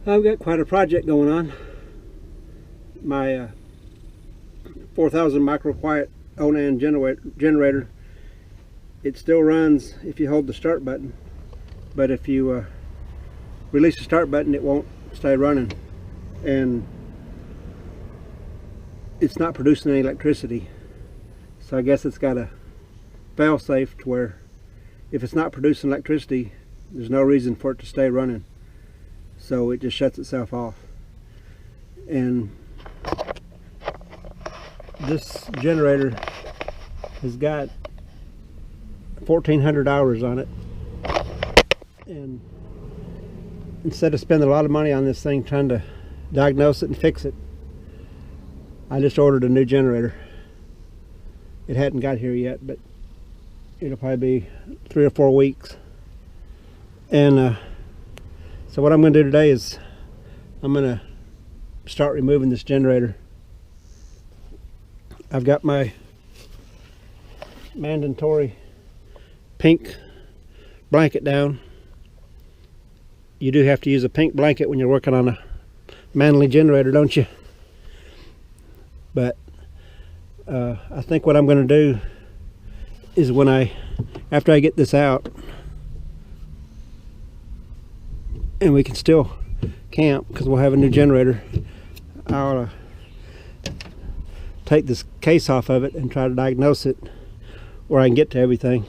I've got quite a project going on. My 4000 micro quiet Onan generator, it still runs if you hold the start button, but if you release the start button it won't stay running, and it's not producing any electricity. So I guess it's got a fail safe to where if it's not producing electricity there's no reason for it to stay running, so it just shuts itself off. And this generator has got 1400 hours on it, and instead of spending a lot of money on this thing trying to diagnose it and fix it, I just ordered a new generator. It hadn't got here yet, but it'll probably be 3 or 4 weeks. And so what I'm going to do today is I'm going to start removing this generator. I've got my mandatory pink blanket down. You do have to use a pink blanket when you're working on a Manly generator, don't you? But I think what I'm going to do is after I get this out and we can still camp because we'll have a new generator, I'll take this case off of it and try to diagnose it where I can get to everything.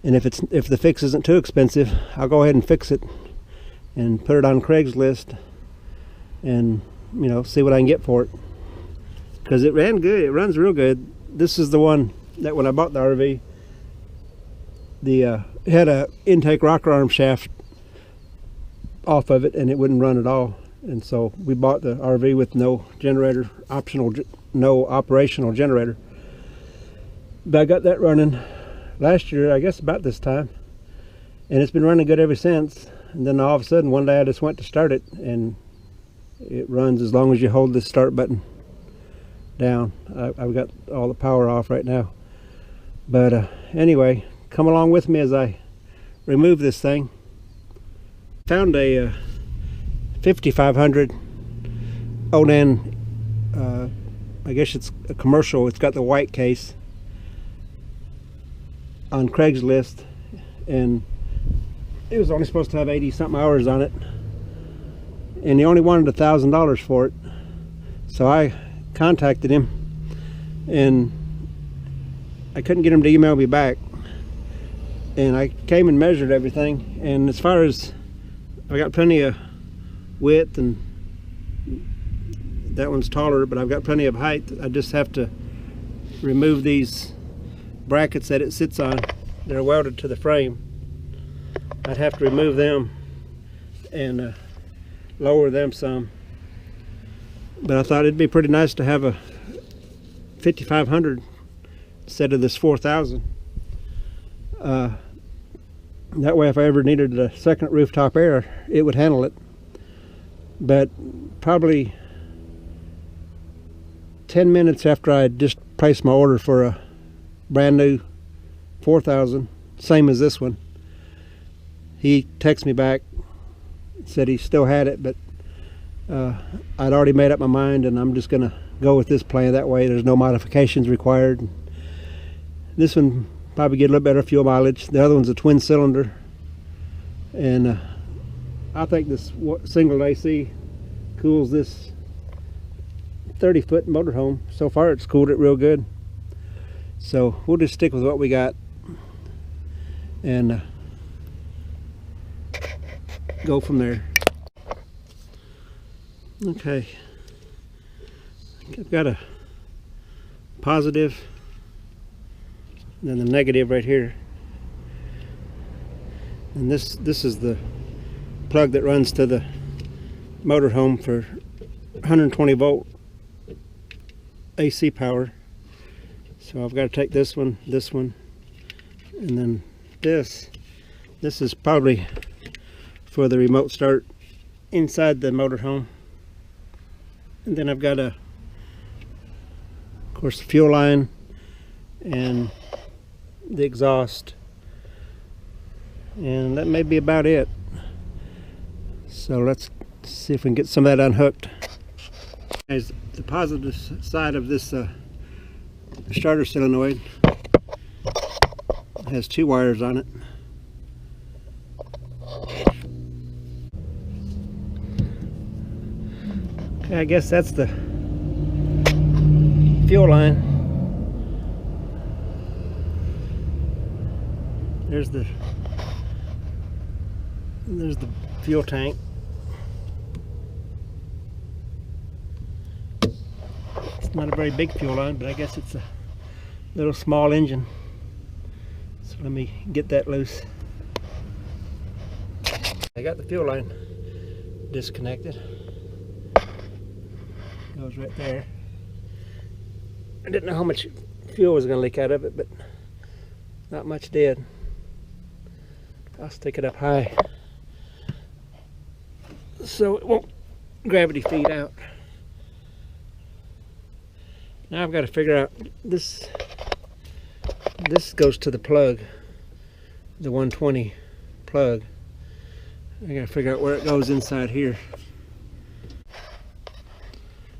And if the fix isn't too expensive, I'll go ahead and fix it and put it on Craigslist and, you know, see what I can get for it, because it ran good. It runs real good. This is the one that when I bought the RV, it had a intake rocker arm shaft off of it and it wouldn't run at all, and so we bought the RV with no generator, no operational generator. But I got that running last year, I guess about this time, and it's been running good ever since. And then all of a sudden one day I just went to start it and it runs as long as you hold the start button down. I've got all the power off right now, but anyway, come along with me as I remove this thing. Found a 5500 Onan, I guess it's a commercial. It's got the white case on Craigslist, and it was only supposed to have 80 something hours on it, and he only wanted $1,000 for it. So I contacted him and I couldn't get him to email me back, and I came and measured everything, and as far as I got plenty of width, and that one's taller, but I've got plenty of height. I just have to remove these brackets that it sits on. They're welded to the frame. I'd have to remove them and lower them some, but I thought it'd be pretty nice to have a 5500 instead of this 4000. That way if I ever needed a second rooftop air, it would handle it. But probably 10 minutes after I just placed my order for a brand new 4000, same as this one, he texted me back, said he still had it, but I'd already made up my mind and I'm just gonna go with this plan. That way there's no modifications required. This one probably get a little better fuel mileage. The other one's a twin cylinder, and I think this single AC cools this 30-foot motorhome. So far it's cooled it real good, so we'll just stick with what we got and go from there. Okay, I've got a positive and then the negative right here, and this is the plug that runs to the motorhome for 120 volt AC power. So I've got to take this one, and then this is probably for the remote start inside the motorhome. And then I've got of course the fuel line and the exhaust, and that may be about it. So let's Let's see if we can get some of that unhooked. As the positive side of this starter solenoid has 2 wires on it. Okay, I guess that's the fuel line. There's the fuel tank. It's not a very big fuel line, but I guess it's a little small engine. So let me get that loose. I got the fuel line disconnected. Goes right there. I didn't know how much fuel was going to leak out of it, but not much did. I'll stick it up high so it won't gravity feed out. Now I've got to figure out this goes to the plug, the 120 plug. I got to figure out where it goes inside here.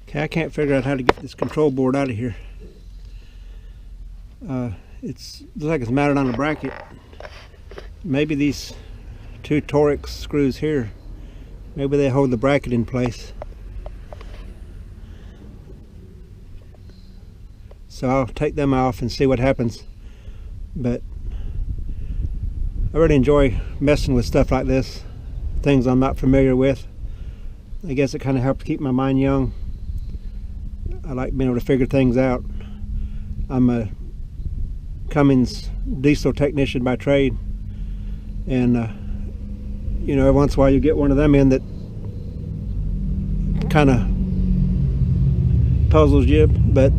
Okay, I can't figure out how to get this control board out of here. Looks like it's mounted on a bracket. Maybe these 2 Torx screws here, maybe they hold the bracket in place. So I'll take them off and see what happens. But I really enjoy messing with stuff like this, things I'm not familiar with. I guess it kind of helps keep my mind young. I like being able to figure things out. I'm a Cummins diesel technician by trade, and you know, every once in a while you get one of them in that kind of puzzles you, but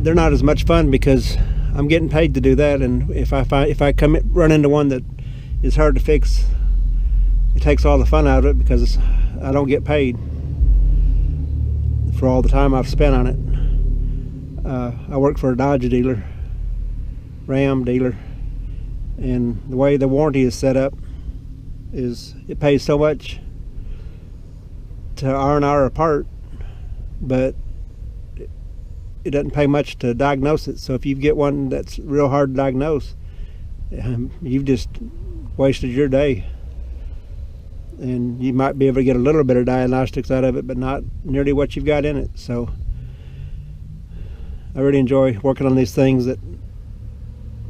they're not as much fun because I'm getting paid to do that. And if I run into one that is hard to fix, it takes all the fun out of it because I don't get paid for all the time I've spent on it. I work for a Dodge dealer, Ram dealer, and the way the warranty is set up is it pays so much to R&R a part, but it doesn't pay much to diagnose it. So if you get one that's real hard to diagnose, you've just wasted your day. And you might be able to get a little bit of diagnostics out of it, but not nearly what you've got in it. So I really enjoy working on these things that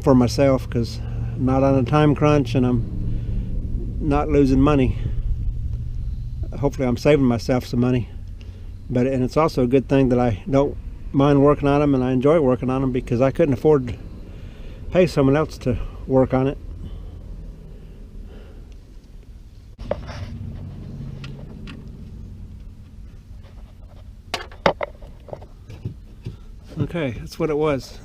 for myself, because I'm not on a time crunch and I'm not losing money. Hopefully I'm saving myself some money. And it's also a good thing that I don't mind working on them, and I enjoy working on them because I couldn't afford to pay someone else to work on it. Okay, that's what it was.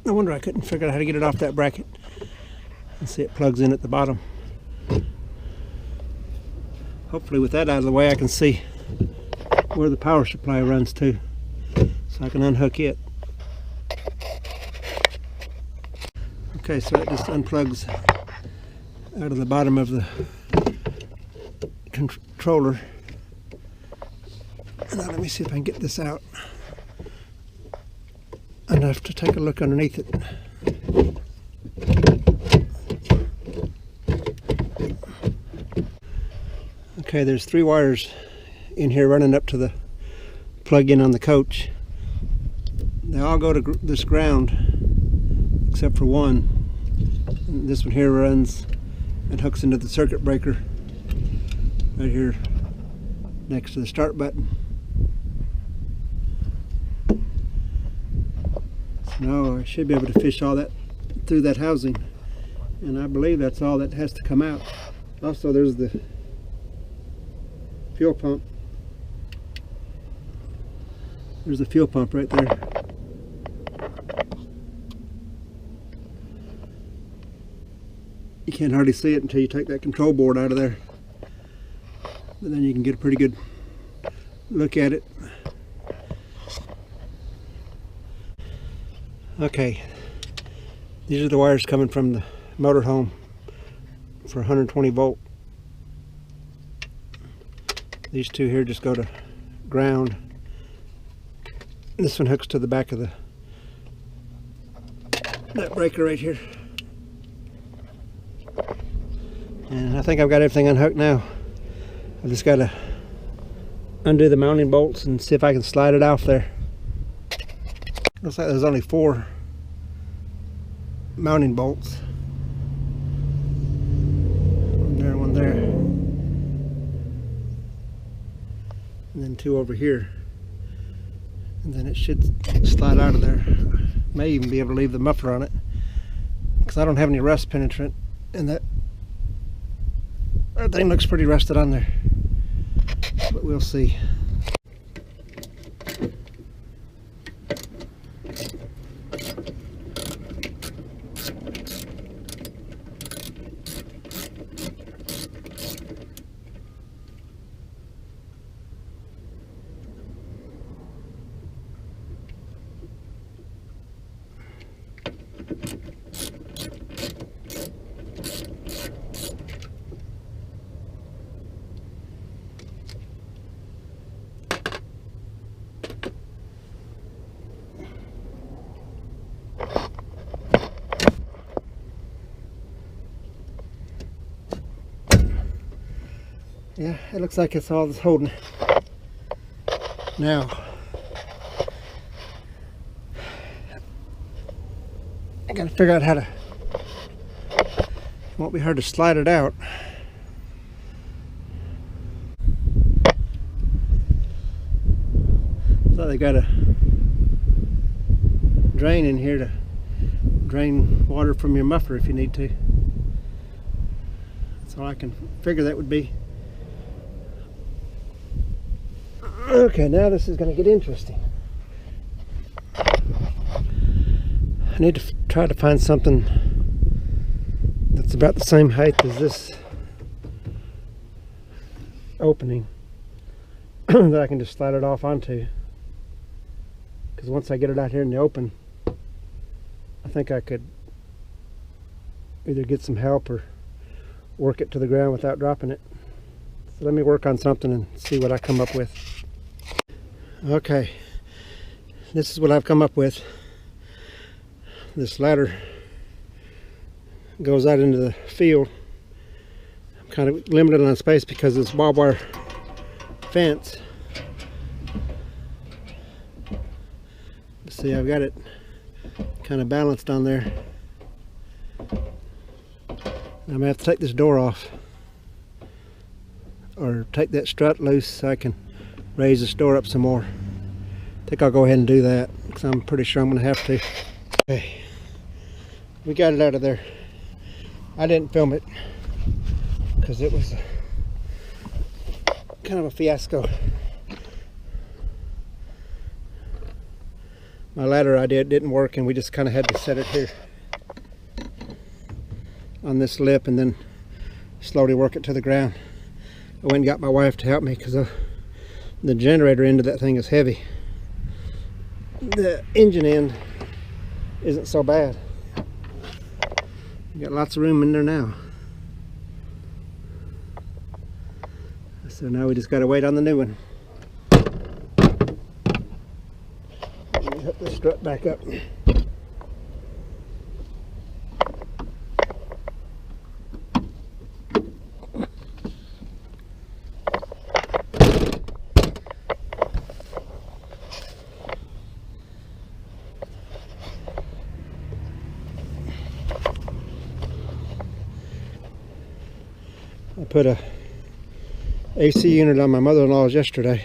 No wonder I couldn't figure out how to get it off that bracket. Let's see, it plugs in at the bottom. Hopefully with that out of the way I can see where the power supply runs to, so I can unhook it. Okay, so that just unplugs out of the bottom of the controller. Now let me see if I can get this out enough to take a look underneath it. Okay, there's 3 wires in here running up to the plug-in on the coach. They all go to this ground except for one. And this one here runs and hooks into the circuit breaker right here next to the start button. Now I should be able to fish all that through that housing, and I believe that's all that has to come out. Also, there's the fuel pump. There's the fuel pump right there. You can't hardly see it until you take that control board out of there, but then you can get a pretty good look at it. Okay, these are the wires coming from the motorhome for 120 volt. These two here just go to ground. This one hooks to the back of that breaker right here. And I think I've got everything unhooked now. I've just got to undo the mounting bolts and see if I can slide it off there. Looks like there's only 4 mounting bolts. One there, one there. And then 2 over here. And then it should slide out of there. May even be able to leave the muffler on it, because I don't have any rust penetrant, and that thing looks pretty rusted on there, but we'll see. Yeah, it looks like it's all that's holding it. Now, I gotta figure out how to, it won't be hard to slide it out. So they got a drain in here to drain water from your muffler if you need to. That's all I can figure that would be. Okay, now this is going to get interesting. I need to try to find something that's about the same height as this opening that I can just slide it off onto. Because once I get it out here in the open, I think I could either get some help or work it to the ground without dropping it. So let me work on something and see what I come up with. Okay, this is what I've come up with. This ladder goes out into the field. I'm kind of limited on space because of this barbed wire fence. See, I've got it kind of balanced on there. I'm gonna have to take this door off, or take that strut loose so I can raise the door up some more. I think I'll go ahead and do that, because I'm pretty sure I'm going to have to. Okay, we got it out of there. I didn't film it because it was kind of a fiasco. My ladder idea didn't work, and we just kind of had to set it here on this lip and then slowly work it to the ground. I went and got my wife to help me because the generator end of that thing is heavy. The engine end isn't so bad. You got lots of room in there now. So now we just got to wait on the new one. Let me hook the strut back up. I put a AC unit on my mother-in-law's yesterday,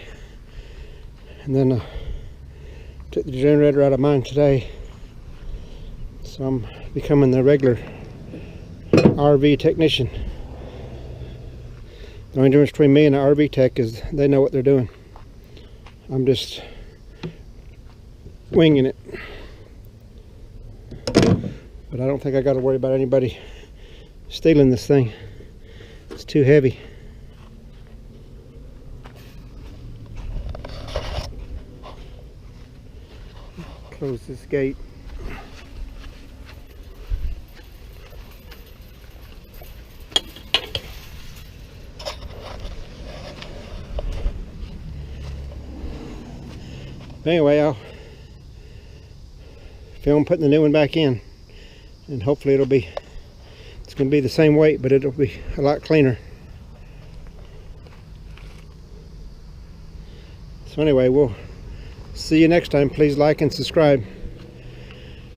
and then took the generator out of mine today, so I'm becoming the regular RV technician. The only difference between me and an RV tech is they know what they're doing. I'm just winging it, but I don't think I got to worry about anybody stealing this thing. It's too heavy. Close this gate. Anyway, I'll film putting the new one back in, and hopefully it's going to be the same weight, but it'll be a lot cleaner. So anyway, we'll see you next time. Please like and subscribe.